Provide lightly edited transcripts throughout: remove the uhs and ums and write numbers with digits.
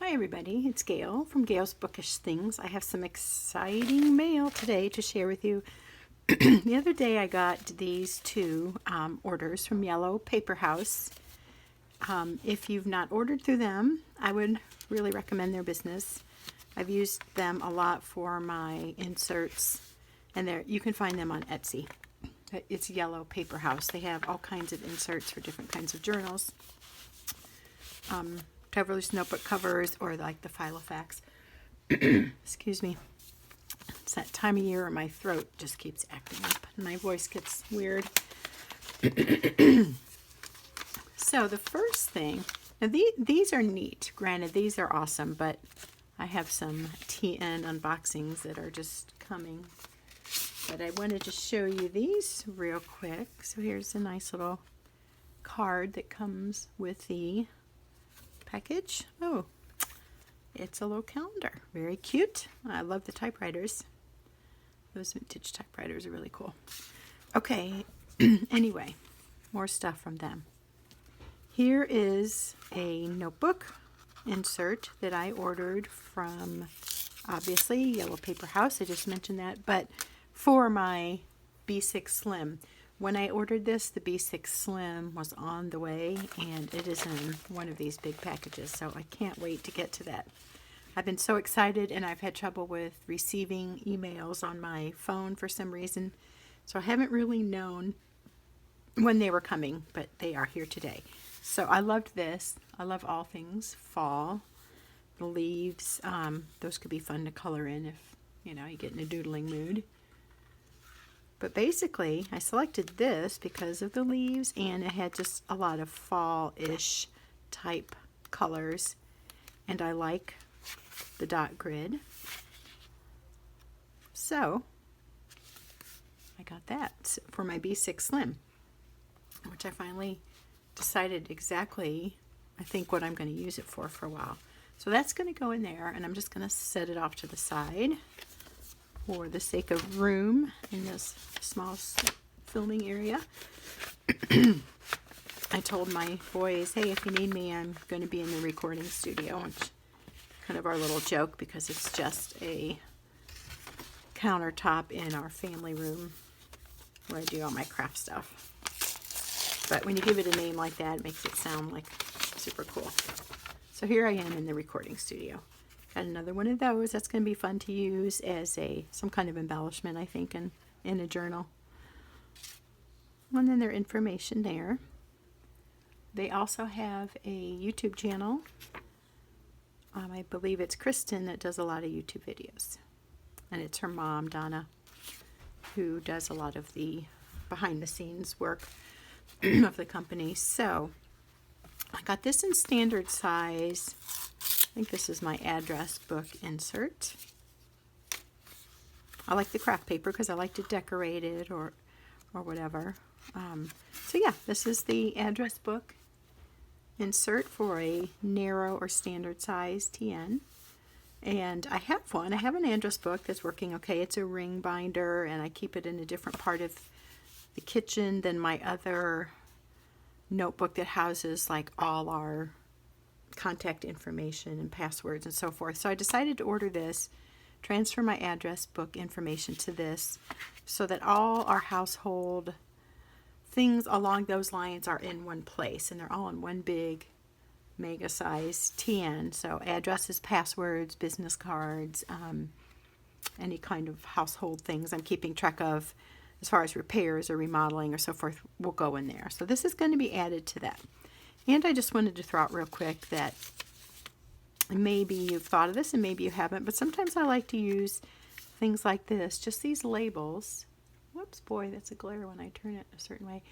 Hi everybody, it's Gail from Gail's Bookish Things. I have some exciting mail today to share with you. The other day I got these two orders from Yellow Paper House. If you've not ordered through them, I would really recommend their business. I've used them a lot for my inserts, and you can find them on Etsy. It's Yellow Paper House. They have all kinds of inserts for different kinds of journals. Traveler's notebook covers, or like the Filofax. Excuse me. It's that time of year where my throat just keeps acting up and my voice gets weird. So the first thing, now these are neat. Granted, these are awesome, but I have some TN unboxings that are just coming. But I wanted to show you these real quick. So here's a nice little card that comes with the package. Oh, it's a little calendar. Very cute. I love the typewriters. Those vintage typewriters are really cool. Okay, anyway, more stuff from them. Here is a notebook insert that I ordered from, obviously, Yellow Paper House. I just mentioned that, but for my B6 Slim. When I ordered this, the B6 Slim was on the way, and it is in one of these big packages, so I can't wait to get to that. I've been so excited, and I've had trouble with receiving emails on my phone for some reason, so I haven't really known when they were coming, but they are here today. So I loved this. I love all things fall. The leaves, those could be fun to color in if, you get in a doodling mood. But basically, I selected this because of the leaves, and it had just a lot of fall-ish type colors. And I like the dot grid. So, I got that for my B6 Slim, which I finally decided exactly, I think, what I'm going to use it for a while. So that's going to go in there, and I'm just going to set it off to the side for the sake of room in this small filming area. I told my boys, hey, if you need me, I'm going to be in the recording studio, which is kind of our little joke because it's just a countertop in our family room where I do all my craft stuff. But when you give it a name like that, it makes it sound like super cool. So here I am in the recording studio. Got another one of those. That's going to be fun to use as some kind of embellishment, I think, in a journal. And then their information there. They also have a YouTube channel. I believe it's Kristen that does a lot of YouTube videos. And it's her mom, Donna, who does a lot of the behind-the-scenes work of the company. So I got this in standard size. I think this is my address book insert. I like the craft paper because I like to decorate it or whatever. So yeah, this is the address book insert for a narrow or standard size TN. And I have one. I have an address book that's working okay. It's a ring binder, and I keep it in a different part of the kitchen than my other notebook that houses like all our contact information and passwords and so forth. So I decided to order this, transfer my address book information to this, so that all our household things along those lines are in one place, and they're all in one big mega size TN. So addresses, passwords, business cards, any kind of household things I'm keeping track of as far as repairs or remodeling or so forth will go in there. So this is going to be added to that. And I just wanted to throw out real quick that maybe you've thought of this and maybe you haven't, but sometimes I like to use things like this, just these labels. Whoops, boy, that's a glare when I turn it a certain way.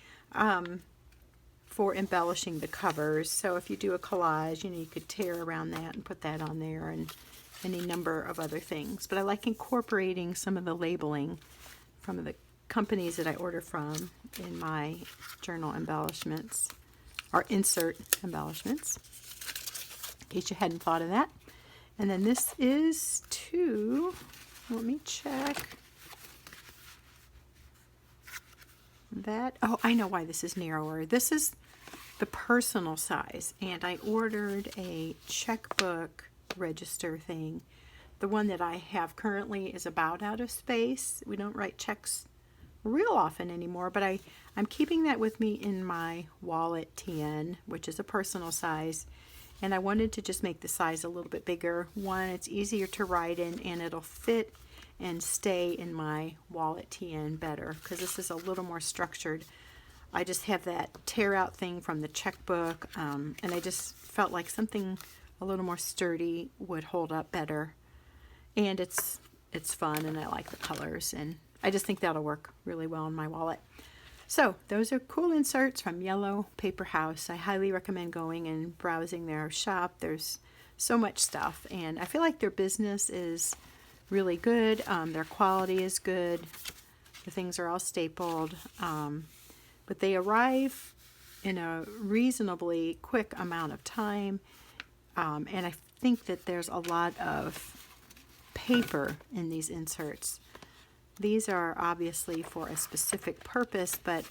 For embellishing the covers. So if you do a collage, you could tear around that and put that on there, and any number of other things. But I like incorporating some of the labeling from the companies that I order from in my journal embellishments. Or insert embellishments, in case you hadn't thought of that. And then this is let me check that. Oh, I know why this is narrower. This is the personal size, and I ordered a checkbook register thing. The one that I have currently is about out of space. We don't write checks real often anymore, but I'm keeping that with me in my wallet TN, which is a personal size. And I wanted to just make the size a little bit bigger. One, it's easier to write in, and it'll fit and stay in my wallet TN better because this is a little more structured. I just have that tear out thing from the checkbook, and I just felt like something a little more sturdy would hold up better. And it's fun, and I like the colors, and I just think that'll work really well in my wallet. So those are cool inserts from Yellow Paper House. I highly recommend going and browsing their shop. There's so much stuff, and I feel like their business is really good. Their quality is good. The things are all stapled, but they arrive in a reasonably quick amount of time, and I think that there's a lot of paper in these inserts. These are obviously for a specific purpose, but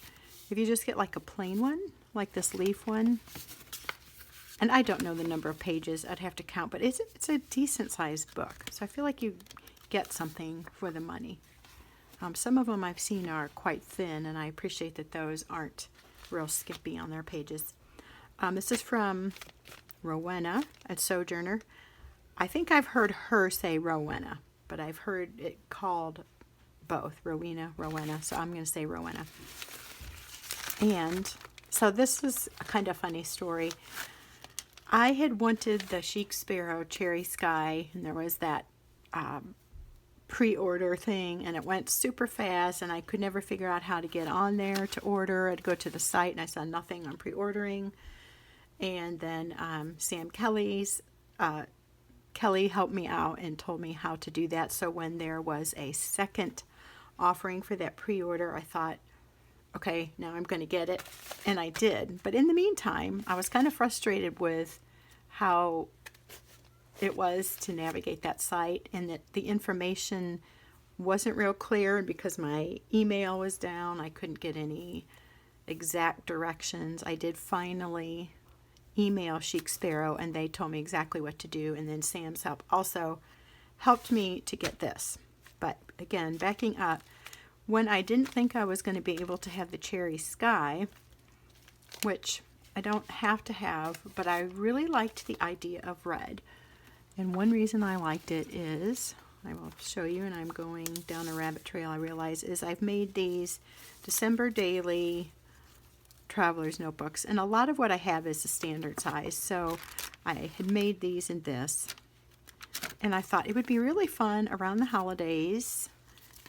if you just get like a plain one, like this leaf one, and I don't know the number of pages, I'd have to count, but it's a decent sized book, so I feel like you get something for the money. Some of them I've seen are quite thin, and I appreciate that those aren't real skimpy on their pages. This is from Rowena at Sojourner. I think I've heard her say Rowena, but I've heard it called both, Rowena, so I'm going to say Rowena. And so this is a kind of funny story. I had wanted the Chic Sparrow Cherry Sky, and there was that pre-order thing, and it went super fast, and I could never figure out how to get on there to order. I'd go to the site, and I saw nothing on pre-ordering. And then Sam Kelly helped me out and told me how to do that. So when there was a second offering for that pre-order, I thought, okay, now I'm going to get it. And I did. But in the meantime, I was kind of frustrated with how it was to navigate that site, and that the information wasn't real clear. And because my email was down, I couldn't get any exact directions. I did finally email Chic Sparrow, and they told me exactly what to do. And then Sam's help also helped me to get this. But again, backing up, when I didn't think I was going to be able to have the Cherry Sky, which I don't have to have, but I really liked the idea of red. And one reason I liked it is, I will show you, and I'm going down a rabbit trail, I realize, is I've made these December daily traveler's notebooks, and a lot of what I have is the standard size. So I had made these in this, and I thought it would be really fun around the holidays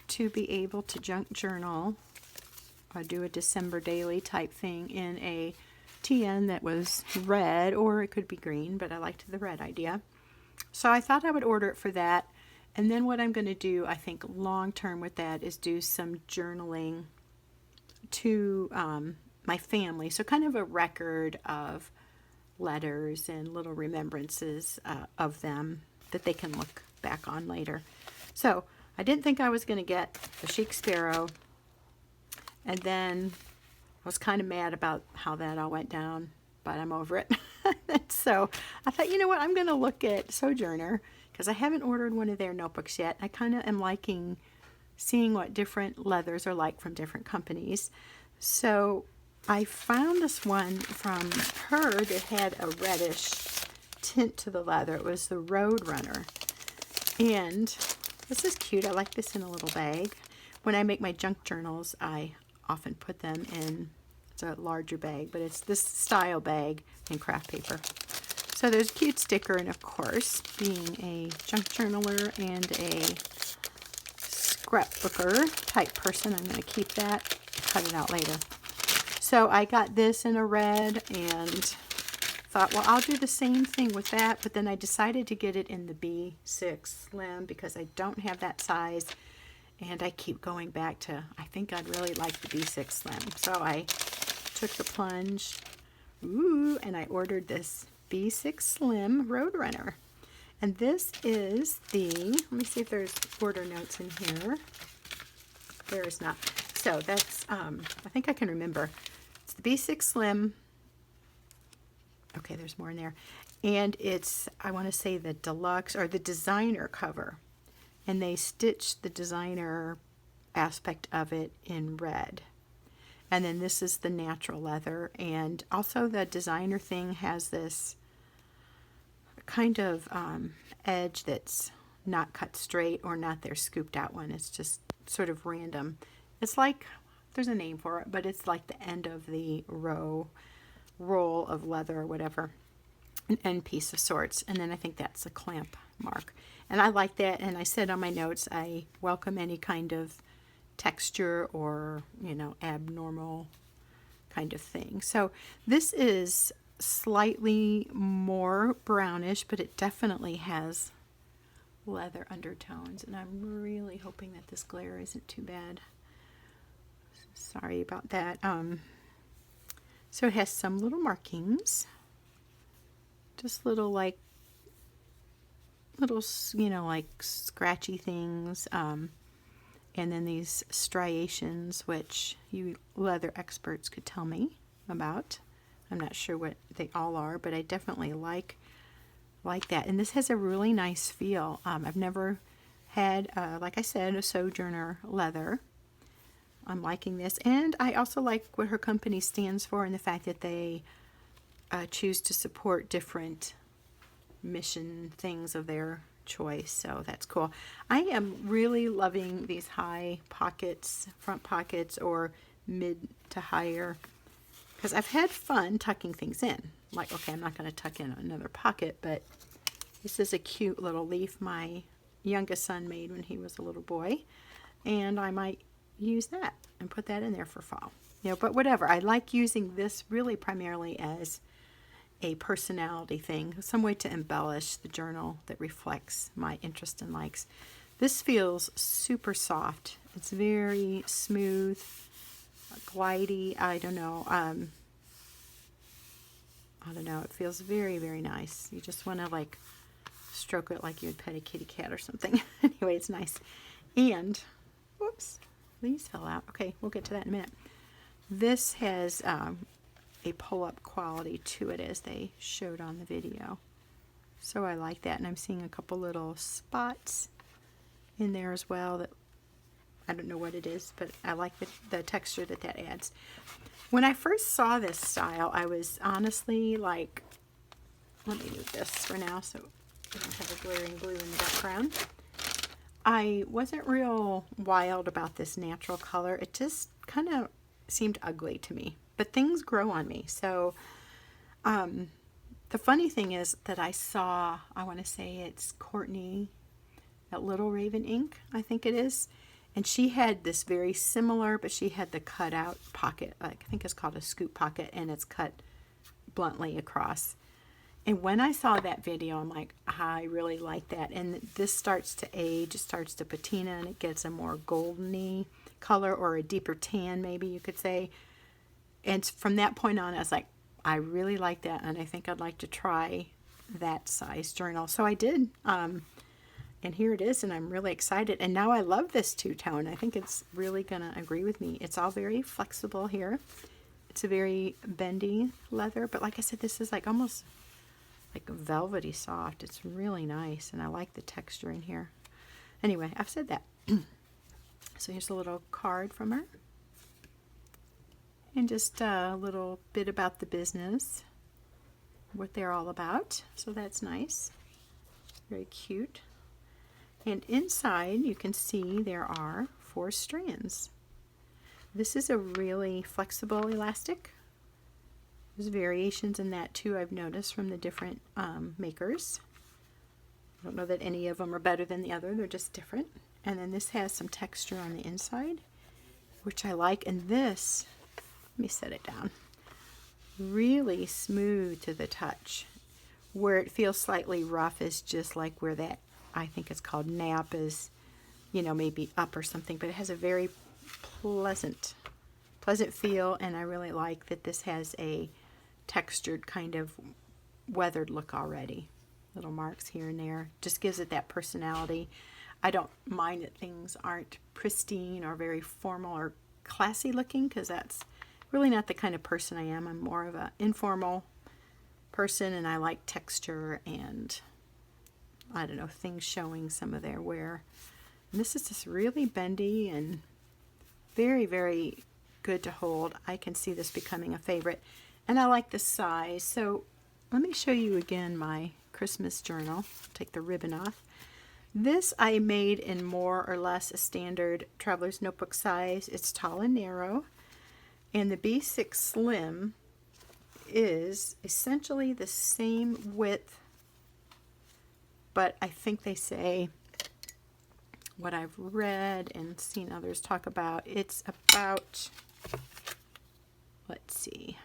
to be able to junk journal or do a December daily type thing in a TN that was red, or it could be green, but I liked the red idea. So I thought I would order it for that. And then what I'm going to do, I think long term with that, is do some journaling to my family. So kind of a record of letters and little remembrances of them that they can look back on later. So I didn't think I was going to get the Chic Sparrow, and then I was kind of mad about how that all went down, but I'm over it. So I thought, you know what, I'm going to look at Sojourner, because I haven't ordered one of their notebooks yet. I kind of am liking seeing what different leathers are like from different companies. So I found this one from her that had a reddish tint to the leather. It was the Roadrunner. And this is cute. I like this in a little bag. When I make my junk journals, I often put them in, it's a larger bag, but it's this style bag in craft paper. So there's a cute sticker, and of course, being a junk journaler and a scrapbooker type person, I'm going to keep that, cut it out later. So I got this in a red and thought, well, I'll do the same thing with that, but then I decided to get it in the B6 Slim because I don't have that size, and I keep going back to, I think I'd really like the B6 Slim. So I took the plunge, and I ordered this B6 Slim Roadrunner. And this is the, let me see if there's order notes in here. There is not. So that's, I think I can remember. It's the B6 Slim Okay, there's more in there. And it's, I want to say the deluxe or the designer cover. And they stitched the designer aspect of it in red. And then this is the natural leather. And also the designer thing has this kind of edge that's not cut straight or not their scooped out one. It's just sort of random. It's like, there's a name for it, but it's like the end of the roll of leather or whatever. An end piece of sorts. And then I think that's a clamp mark. And I like that. And I said on my notes, I welcome any kind of texture or, you know, abnormal kind of thing. So this is slightly more brownish, but it definitely has leather undertones. And I'm really hoping that this glare isn't too bad. Sorry about that. So it has some little markings. Just little, like, you know, like scratchy things. And then these striations, which you leather experts could tell me about. I'm not sure what they all are, but I definitely like that. And this has a really nice feel. I've never had, like I said, a Sojourner leather. I'm liking this. And I also like what her company stands for and the fact that they choose to support different mission things of their choice. So that's cool. I am really loving these high pockets, front pockets, or mid to higher, because I've had fun tucking things in. Like, okay, I'm not going to tuck in another pocket, but this is a cute little leaf my youngest son made when he was a little boy, and I might use that and put that in there for fall. You know, but whatever. I like using this really primarily as a personality thing, some way to embellish the journal that reflects my interest and likes. This feels super soft. It's very smooth, glidey. I don't know. It feels very, very nice. You just want to like stroke it like you would pet a kitty cat or something. Anyway, it's nice. And, whoops, these fell out. Okay, we'll get to that in a minute. This has a pull-up quality to it, as they showed on the video. So I like that. And I'm seeing a couple little spots in there as well that I don't know what it is, but I like the texture that adds. When I first saw this style, I was honestly like, let me move this for now so I don't have a glaring blue in the background. I wasn't real wild about this natural color. It just kind of seemed ugly to me, but things grow on me. So the funny thing is that I saw, I want to say it's Courtney at Little Raven Ink, I think it is. And she had this very similar, but she had the cutout pocket. I think it's called a scoop pocket, and it's cut bluntly across. And when I saw that video, I'm like, I really like that. And this starts to age, it starts to patina, and it gets a more goldeny color, or a deeper tan, maybe you could say. And from that point on, I was like, I really like that, and I think I'd like to try that size journal. So I did. And here it is, and I'm really excited. And now I love this two-tone. I think it's really going to agree with me. It's all very flexible here. It's a very bendy leather, but like I said, this is like almost like velvety soft. It's really nice, and I like the texture in here. Anyway, I've said that. So here's a little card from her. And just a little bit about the business, what they're all about. So that's nice. Very cute. And inside, you can see there are 4 strands. This is a really flexible elastic. There's variations in that too, I've noticed from the different makers. I don't know that any of them are better than the other, they're just different. And then this has some texture on the inside, which I like. And this, let me set it down, really smooth to the touch. Where it feels slightly rough is just like where that, I think it's called nap, is, you know, maybe up or something, but it has a very pleasant feel, and I really like that this has a textured kind of weathered look already. Little marks here and there, just gives it that personality. I don't mind that things aren't pristine or very formal or classy looking, because that's really not the kind of person I am. I'm more of an informal person, and I like texture and, I don't know, things showing some of their wear. And this is just really bendy and very, very good to hold. I can see this becoming a favorite, and I like the size. So let me show you again my Christmas journal. Take the ribbon off. This I made in more or less a standard traveler's notebook size. It's tall and narrow, and the B6 Slim is essentially the same width, but I think they say, what I've read and seen others talk about, it's about, let's see,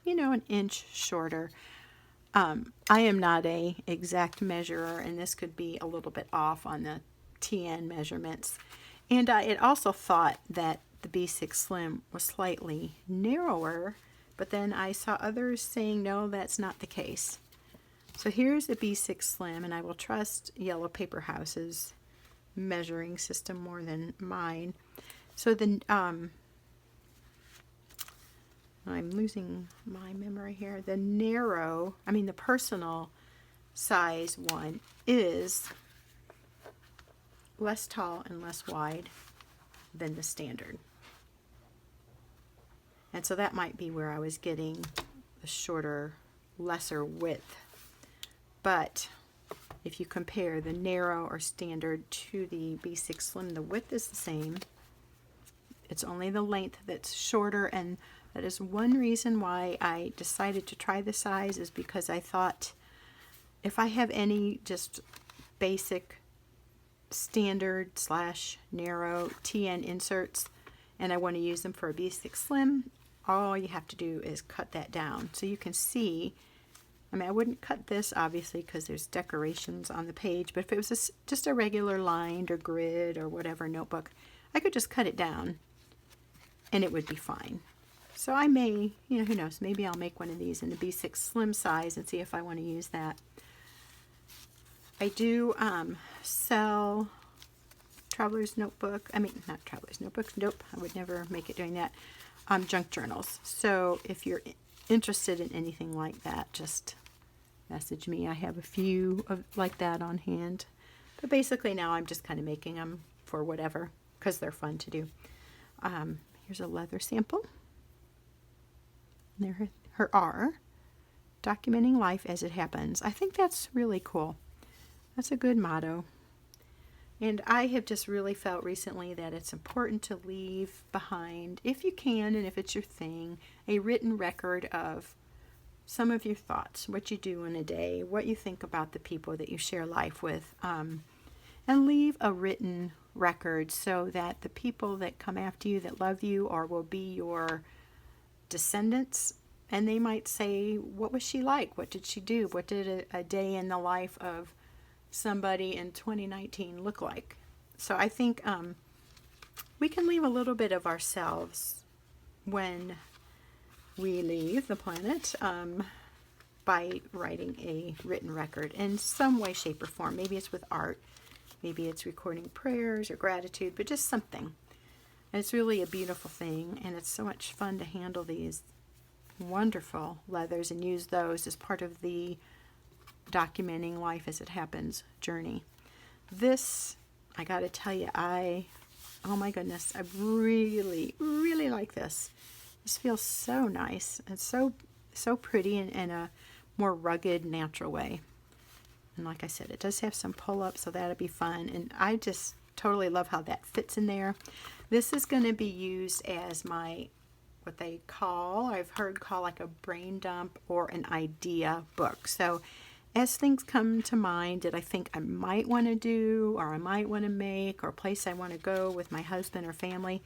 an inch shorter. I am not a exact measurer, and this could be a little bit off on the TN measurements. And I had also thought that the B6 Slim was slightly narrower, but then I saw others saying no, that's not the case. So here's the B6 Slim, and I will trust Yellow Paper House's measuring system more than mine. So the I'm losing my memory here. The personal size one is less tall and less wide than the standard. And so that might be where I was getting the shorter, lesser width. But if you compare the narrow or standard to the B6 Slim, the width is the same. It's only the length that's shorter, and that is one reason why I decided to try the size, is because I thought if I have any just basic standard / narrow TN inserts and I want to use them for a B6 Slim, all you have to do is cut that down. So you can see, I wouldn't cut this obviously because there's decorations on the page, but if it was just a regular lined or grid or whatever notebook, I could just cut it down and it would be fine. So I may, who knows, maybe I'll make one of these in the B6 Slim size and see if I want to use that. I do sell Traveler's Notebook, not Traveler's Notebooks, nope, I would never make it doing that, junk journals. So if you're interested in anything like that, just message me. I have a few like that on hand. But basically now I'm just kind of making them for whatever, because they're fun to do. Here's a leather sample. There her R, documenting life as it happens. I think that's really cool. That's a good motto. And I have just really felt recently that it's important to leave behind, if you can and if it's your thing, a written record of some of your thoughts, what you do in a day, what you think about the people that you share life with, and leave a written record so that the people that come after you, that love you or will be your descendants, and they might say, what was she like? What did she do? What did a day in the life of somebody in 2019 look like? So I think we can leave a little bit of ourselves when we leave the planet by writing a written record in some way, shape, or form. Maybe it's with art, maybe it's recording prayers or gratitude, but just something. And it's really a beautiful thing, and it's so much fun to handle these wonderful leathers and use those as part of the documenting life as it happens journey. This, I gotta tell you, oh my goodness, I really, really like this. This feels so nice and so pretty in a more rugged, natural way. And like I said, it does have some pull-ups, so that'll be fun. And I just totally love how that fits in there. This is going to be used as my, what they call, I've heard call like a brain dump or an idea book. So as things come to mind that I think I might want to do or I might want to make or a place I want to go with my husband or family,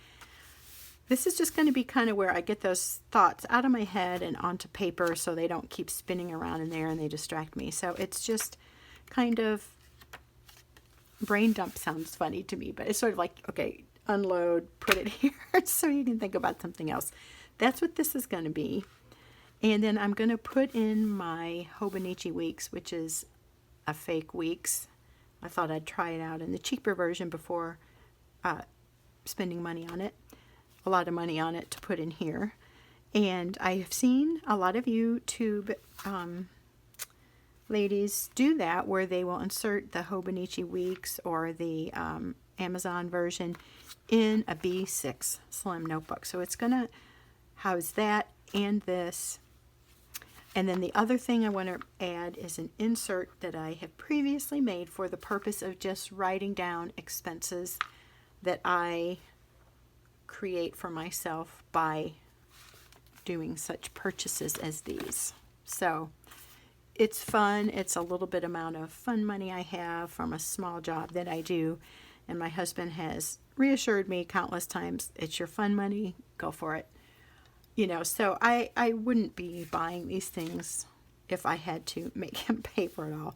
this is just going to be kind of where I get those thoughts out of my head and onto paper so they don't keep spinning around in there and they distract me. So it's just kind of, brain dump sounds funny to me, but it's sort of like, okay, unload, put it here so you can think about something else. That's what this is going to be. And then I'm going to put in my Hobonichi Weeks, which is a fake Weeks. I thought I'd try it out in the cheaper version before spending money on it. A lot of money on it to put in here. And I have seen a lot of YouTube ladies do that, where they will insert the Hobonichi Weeks or the Amazon version in a B6 Slim notebook. So it's going to house that and this. And then the other thing I want to add is an insert that I have previously made for the purpose of just writing down expenses that I create for myself by doing such purchases as these. So it's fun. It's a little bit amount of fun money I have from a small job that I do. And my husband has reassured me countless times, it's your fun money, go for it. You know, so I wouldn't be buying these things if I had to make him pay for it all.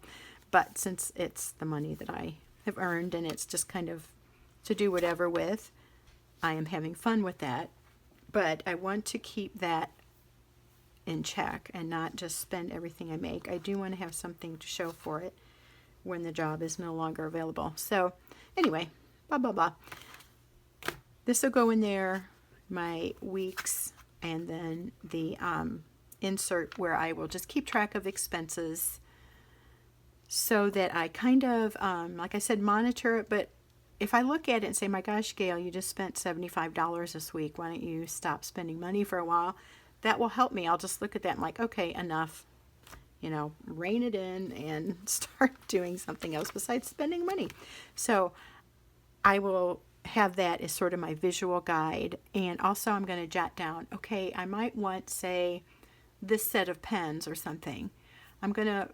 But since it's the money that I have earned and it's just kind of to do whatever with, I am having fun with that. But I want to keep that in check and not just spend everything I make. I do want to have something to show for it when the job is no longer available. So anyway, blah, blah, blah. This will go in there, my weeks, and then the insert where I will just keep track of expenses so that I kind of, like I said, monitor it. But if I look at it and say, my gosh, Gail, you just spent $75 this week. Why don't you stop spending money for a while? That will help me. I'll just look at that and like, okay, enough. You know, rein it in and start doing something else besides spending money. So I will have that as sort of my visual guide. And also I'm going to jot down, okay, I might want, say, this set of pens or something. I'm going to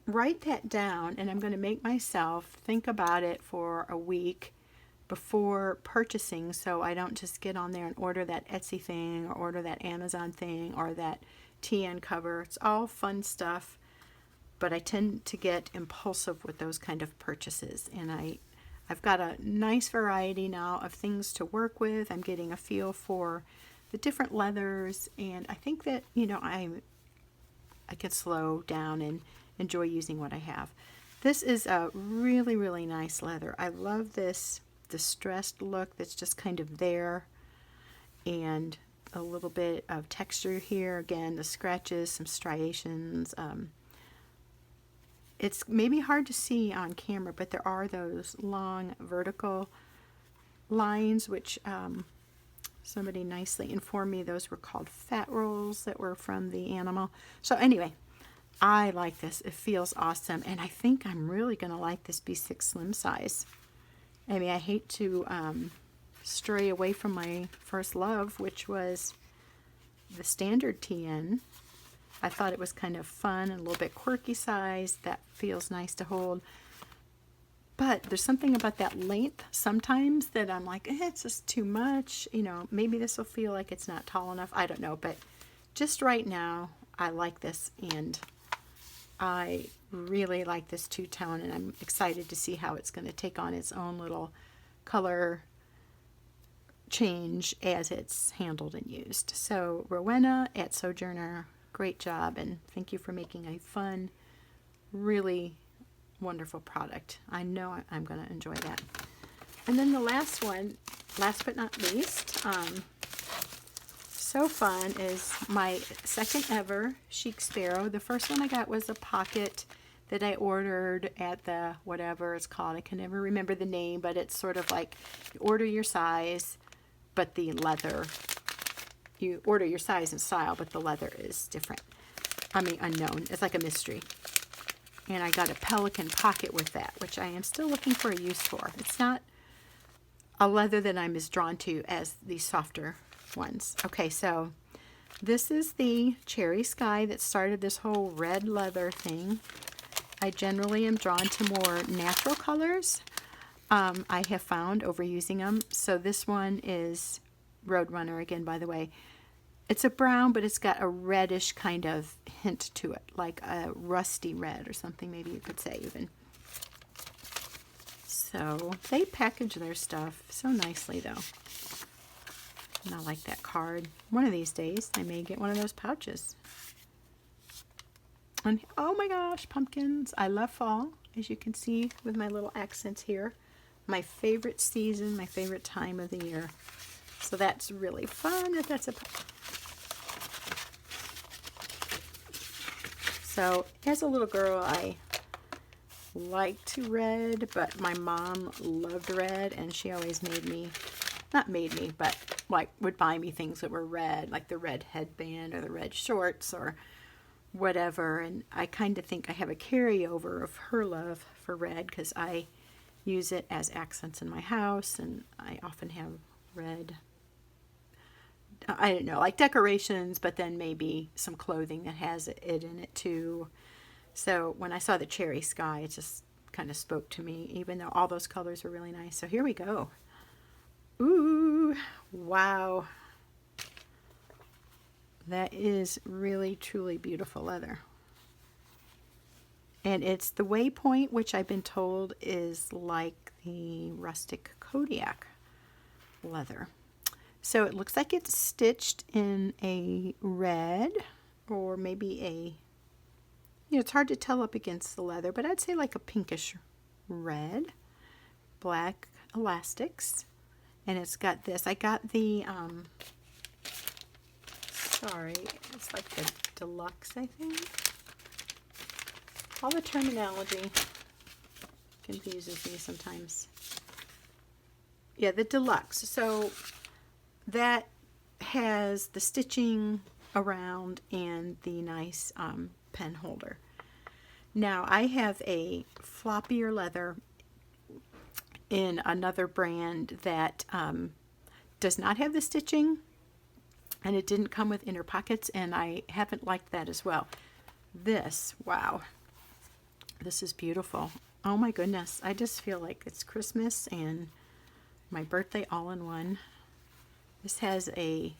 write that down and I'm going to make myself think about it for a week before purchasing, so I don't just get on there and order that Etsy thing or order that Amazon thing or that TN cover. It's all fun stuff, but I tend to get impulsive with those kind of purchases. And I've got a nice variety now of things to work with. I'm getting a feel for the different leathers, and I think that, you know, I can slow down and enjoy using what I have. This is a really, really nice leather. I love this distressed look that's just kind of there, and a little bit of texture here. Again, the scratches, some striations. It's maybe hard to see on camera, but there are those long vertical lines, which somebody nicely informed me those were called fat rolls that were from the animal. So anyway, I like this. It feels awesome, and I think I'm really going to like this B6 Slim size. I mean, I hate to stray away from my first love, which was the standard TN. I thought it was kind of fun and a little bit quirky size. That feels nice to hold. But there's something about that length sometimes that I'm like, it's just too much. You know, maybe this will feel like it's not tall enough. I don't know. But just right now, I like this, and I really like this two-tone, and I'm excited to see how it's going to take on its own little color change as it's handled and used. So Rowena at Sojourner, great job, and thank you for making a fun, really wonderful product. I know I'm going to enjoy that. And then the last one, last but not least, so fun, is my second ever Chic Sparrow. The first one I got was a pocket that I ordered at the whatever it's called. I can never remember the name, but it's sort of like you order your size, but the leather, you order your size and style, but the leather is different. I mean, unknown. It's like a mystery. And I got a pelican pocket with that, which I am still looking for a use for. It's not a leather that I'm as drawn to as the softer ones. Okay, so this is the Cherry Sky that started this whole red leather thing. I generally am drawn to more natural colors. I have found overusing them. So this one is Roadrunner again, by the way. It's a brown, but it's got a reddish kind of hint to it, like a rusty red or something, maybe you could say even. So they package their stuff so nicely, though. And I like that card. One of these days, I may get one of those pouches. And oh my gosh, pumpkins. I love fall, as you can see with my little accents here. My favorite season, my favorite time of the year. So that's really fun. If that's a So as a little girl, I liked red, but my mom loved red, and she always made me, not made me, but like would buy me things that were red, like the red headband or the red shorts or whatever. And I kind of think I have a carryover of her love for red because I use it as accents in my house, and I often have red, I don't know, like decorations, but then maybe some clothing that has it in it too. So when I saw the cherry sky, it just kind of spoke to me, even though all those colors were really nice. So here we go. Ooh, wow. That is really, truly beautiful leather. And it's the Waypoint, which I've been told is like the rustic Kodiak leather. So it looks like it's stitched in a red, or maybe a, it's hard to tell up against the leather, but I'd say like a pinkish red, black elastics. And it's got this, I got the, it's like the deluxe, I think. All the terminology confuses me sometimes. Yeah, the deluxe. So that has the stitching around and the nice pen holder. Now I have a floppier leather in another brand that does not have the stitching, and it didn't come with inner pockets, and I haven't liked that as well. This, wow, this is beautiful. Oh my goodness, I just feel like it's Christmas and my birthday all in one. This has a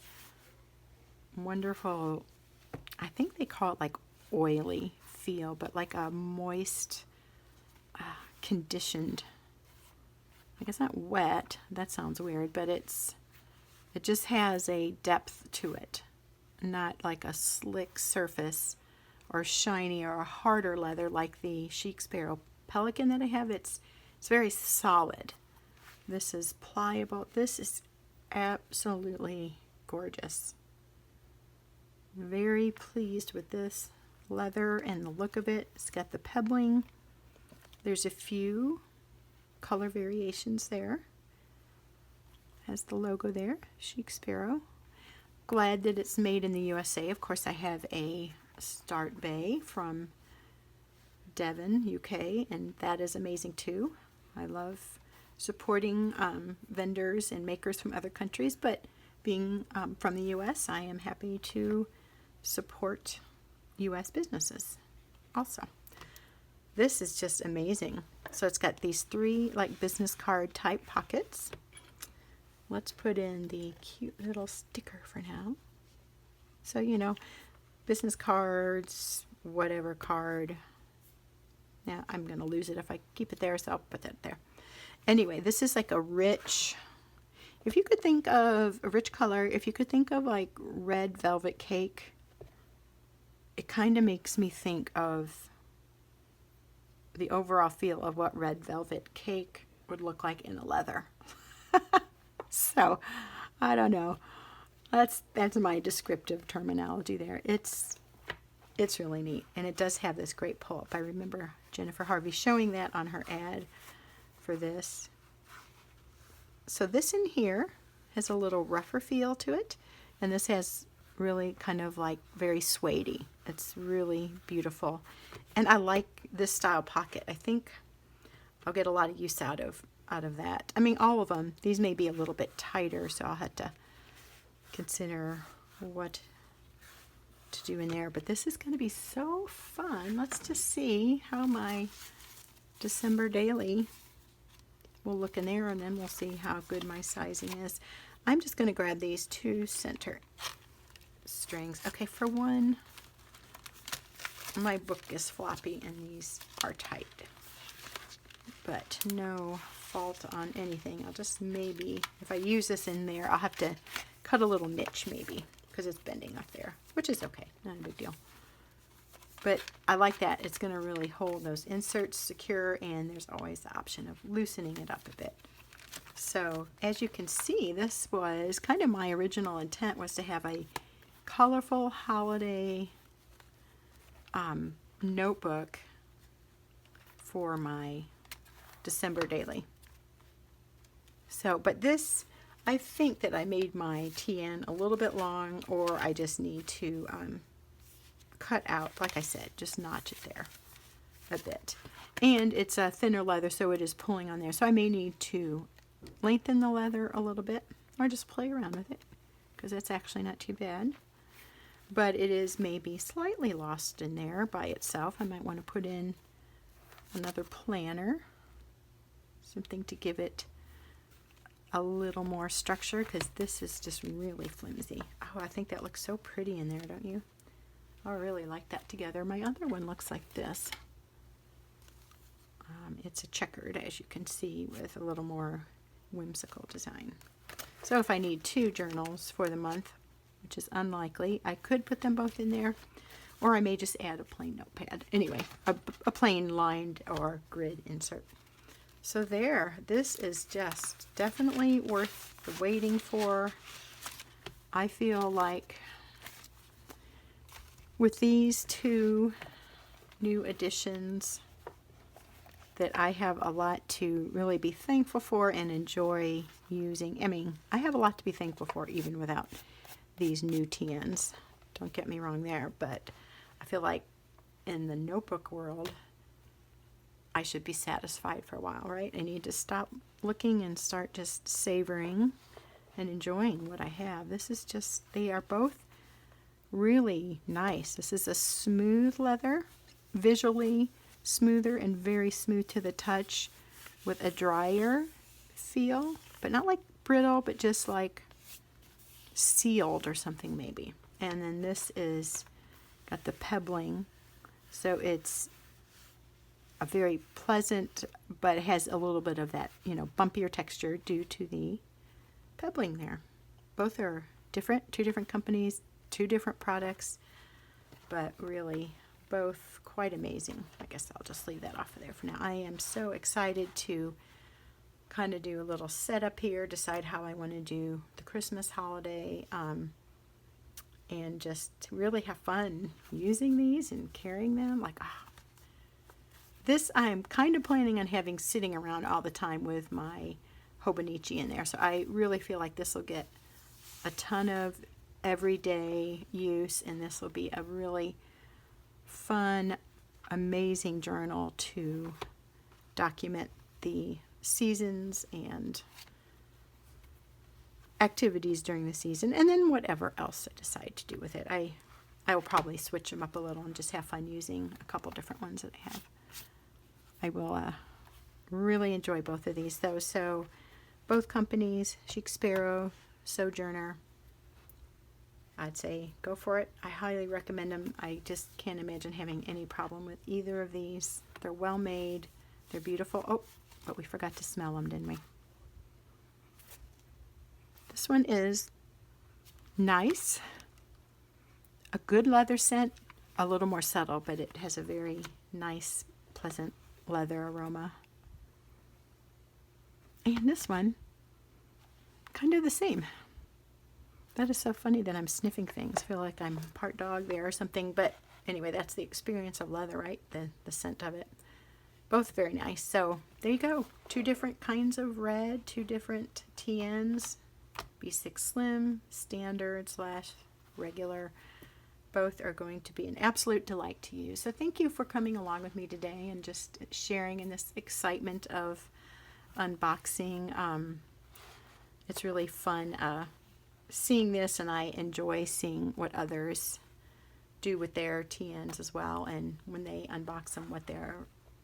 wonderful, I think they call it like oily feel, but like a moist, conditioned, I guess not wet, that sounds weird, but it just has a depth to it, not like a slick surface or shiny or a harder leather like the Chic Sparrow Pelican that I have. It's very solid. This is pliable. This is absolutely gorgeous. Very pleased with this leather and the look of it. It's got the pebbling. There's a few color variations there. Has the logo there, Chic Sparrow. Glad that it's made in the USA. Of course, I have a Start Bay from Devon, UK, and that is amazing too. I love supporting vendors and makers from other countries, but being from the US, I am happy to support US businesses also. This is just amazing. So it's got these 3 like business card type pockets. Let's put in the cute little sticker for now. So, you know, business cards, whatever card. Now, I'm going to lose it if I keep it there, so I'll put that there. Anyway, this is like a rich, if you could think of a rich color, if you could think of like red velvet cake, it kind of makes me think of the overall feel of what red velvet cake would look like in a leather. So, I don't know. That's my descriptive terminology there. It's really neat, and it does have this great pull-up. I remember Jennifer Harvey showing that on her ad for this. So this in here has a little rougher feel to it, and this has really kind of like very suede-y. It's really beautiful, and I like this style pocket. I think I'll get a lot of use out of that. I mean, all of them. These may be a little bit tighter, so I'll have to consider what to do in there. But this is going to be so fun. Let's just see how my December daily will look in there, and then we'll see how good my sizing is. I'm just going to grab these 2 center strings. Okay, for one, my book is floppy and these are tight, but no fault on anything. I'll just maybe, if I use this in there, I'll have to cut a little niche maybe because it's bending up there, which is okay, not a big deal. But I like that. It's going to really hold those inserts secure, and there's always the option of loosening it up a bit. So as you can see, this was kind of my original intent, was to have a colorful holiday notebook for my December daily. So, but this, I think that I made my TN a little bit long, or I just need to cut out, like I said, just notch it there a bit. And it's a thinner leather, so it is pulling on there. So I may need to lengthen the leather a little bit, or just play around with it, because it's actually not too bad. But it is maybe slightly lost in there by itself. I might want to put in another planner, something to give it a little more structure, because this is just really flimsy. Oh, I think that looks so pretty in there, don't you? I really like that together. My other one looks like this. It's a checkered, as you can see, with a little more whimsical design. So if I need 2 journals for the month, which is unlikely, I could put them both in there, or I may just add a plain notepad. Anyway, a plain lined or grid insert. So there, this is just definitely worth the waiting for. I feel like with these 2 new additions that I have a lot to really be thankful for and enjoy using. I mean, I have a lot to be thankful for even without these new TNs. Don't get me wrong there, but I feel like in the notebook world, I should be satisfied for a while, right? I need to stop looking and start just savoring and enjoying what I have. This is just, they are both really nice. This is a smooth leather, visually smoother and very smooth to the touch, with a drier feel, but not like brittle, but just like sealed or something maybe. And then this is got the pebbling, so it's a very pleasant, but it has a little bit of that, you know, bumpier texture due to the pebbling there. Both are different, 2 different companies, 2 different products, but really both quite amazing. I guess I'll just leave that off of there for now. I am so excited to kind of do a little setup here, decide how I want to do the Christmas holiday, and just really have fun using these and carrying them. Like, this I'm kind of planning on having sitting around all the time with my Hobonichi in there. So I really feel like this will get a ton of everyday use, and this will be a really fun, amazing journal to document the seasons and activities during the season, and then whatever else I decide to do with it. I will probably switch them up a little and just have fun using a couple different ones that I have. I will really enjoy both of these though. So both companies, Chic Sparrow, Sojourner, I'd say go for it. I highly recommend them. I just can't imagine having any problem with either of these. They're well made. They're beautiful. Oh, but we forgot to smell them, didn't we? This one is nice. A good leather scent, a little more subtle, but it has a very nice, pleasant leather aroma. And this one, kind of the same. That is so funny that I'm sniffing things. I feel like I'm part dog there or something. But anyway, that's the experience of leather, right? The scent of it. Both very nice. So there you go. 2 different kinds of red, 2 different TNs. B6 Slim, Standard / regular. Both are going to be an absolute delight to use. So thank you for coming along with me today and just sharing in this excitement of unboxing. It's really fun seeing this, and I enjoy seeing what others do with their TNs as well, and when they unbox them, what their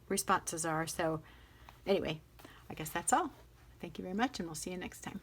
responses are. So anyway, I guess that's all. Thank you very much, and we'll see you next time.